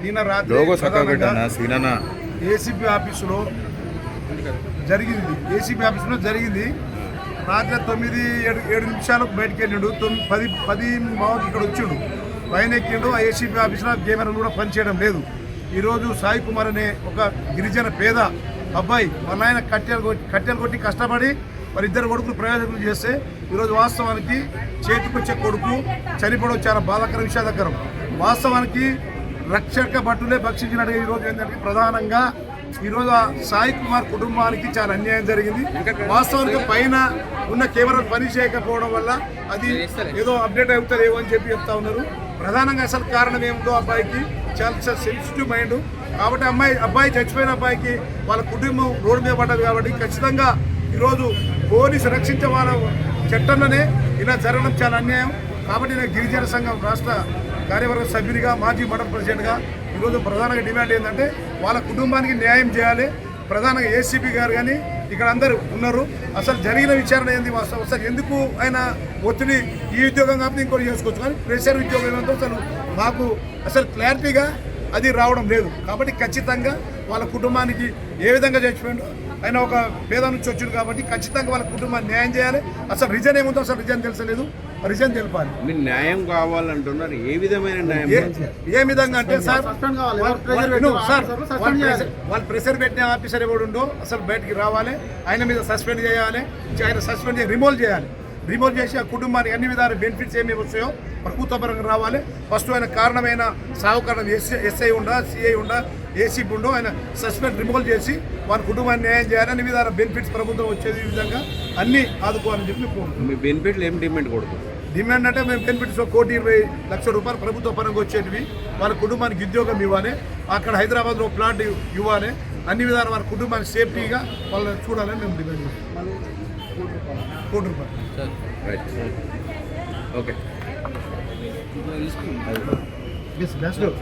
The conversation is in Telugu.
నిన్న రాత్రి ఏసీపీ ఆఫీసులో జరిగింది. రాత్రి 9-7 నిమిషాలకు బయటకు వెళ్ళిండు. 10 ఇక్కడ వచ్చిండు, పైన ఎక్కిండు. ఆ ఏసీపీ ఆఫీసులో కెమెరాలు కూడా పనిచేయడం లేదు. ఈరోజు సాయి కుమార్ అనే ఒక గిరిజన పేద అబ్బాయి వాళ్ళ ఆయన కట్టెలు కొట్టి కష్టపడి మరి 2 కొడుకులు ప్రయోజకులు చేస్తే ఈరోజు వాస్తవానికి చేతికొచ్చే కొడుకు చనిపోవడం చాలా బాధాకర విషాదకరం. వాస్తవానికి రక్షక భటులే భక్షించినట్టుగా ఈరోజు ఏంటంటే ప్రధానంగా ఈరోజు ఆ సాయి కుమార్ కుటుంబానికి చాలా అన్యాయం జరిగింది. వాస్తవానికి పైన ఉన్న కెమెరాలు పని చేయకపోవడం వల్ల అది ఏదో అప్డేట్ అవుతుందేమో అని చెప్తా ఉన్నారు. ప్రధానంగా అసలు కారణం ఏముందో అబ్బాయికి చాలా సెన్సిటివ్ మైండ్ కాబట్టి అబ్బాయి చచ్చిపోయిన అబ్బాయికి వాళ్ళ కుటుంబం రోడ్డు మీద పడ్డది కాబట్టి ఖచ్చితంగా ఈరోజు పోలీసు రక్షించే వాళ్ళ చట్టంలోనే ఇలా జరగడం చాలా అన్యాయం. కాబట్టి నేను గిరిజన సంఘం రాష్ట్ర కార్యవర్గ సభ్యునిగా మాజీ మండల ప్రెసిడెంట్గా ఈరోజు ప్రధానంగా డిమాండ్ ఏంటంటే వాళ్ళ కుటుంబానికి న్యాయం చేయాలి. ప్రధానంగా ఏసీపీ గారు కానీ ఇక్కడ అందరూ ఉన్నారు. అసలు జరిగిన విచారణ ఏంది, అసలు ఎందుకు ఆయన ఒత్తిడి ఈ ఉద్యోగం కాబట్టి ఇంకోటి చేసుకోవచ్చు, కానీ ప్రెషర్ ఉద్యోగం ఏంటో అసలు మాకు అసలు క్లారిటీగా అది రావడం లేదు. కాబట్టి ఖచ్చితంగా వాళ్ళ కుటుంబానికి ఏ విధంగా చచ్చిపోయిందో ఆయన ఒక పేద నుంచి వచ్చింది కాబట్టి ఖచ్చితంగా వాళ్ళ కుటుంబాన్ని న్యాయం చేయాలి. అసలు రీజన్ ఏముందో అసలు రీజన్ తెలుసలేదు, రీజన్ తెలిపాలి. మీరు న్యాయం కావాలంటున్నారు, ఏ విధమైన న్యాయం? ఏ విధంగా అంటే సార్ వాళ్ళు ప్రెషర్ పెట్టిన ఆఫీసర్ ఎవడుండో అసలు బయటికి రావాలి, ఆయన మీద సస్పెండ్ చేయాలి, ఆయన సస్పెండ్ రిమూవ్ చేసి ఆ కుటుంబానికి అన్ని విధాల బెనిఫిట్స్ ఏమేమి వస్తాయో ప్రభుత్వ పరంగా రావాలి. ఫస్ట్ ఆయన కారణమైన సాగుకారణం ఎస్ఐ ఉండా, సిఐ ఉండా, ఏసీపీ ఉండో ఆయన సస్పెండ్ రిమూవ్ చేసి వాళ్ళ కుటుంబాన్ని న్యాయం చేయాలి. అన్ని విధాల బెనిఫిట్స్ ప్రభుత్వం వచ్చేది విధంగా అన్ని ఆదుకోవాలని చెప్పి మీ బెనిఫిట్లు ఏం డిమాండ్ కొడుతుంది? డిమాండ్ అంటే మేము బెనిఫిట్స్ 1,20,00,000 రూపాయలు ప్రభుత్వ పరంగా వచ్చేటివి వాళ్ళ కుటుంబానికి ఉద్యోగం ఇవ్వాలి, అక్కడ హైదరాబాద్లో ప్లాట్ ఇవ్వాలి, అన్ని విధాలు వాళ్ళ కుటుంబానికి సేఫ్టీగా వాళ్ళని చూడాలని మేము డిమాండ్ చేస్తాం. ₹1,00,000. ఓకే.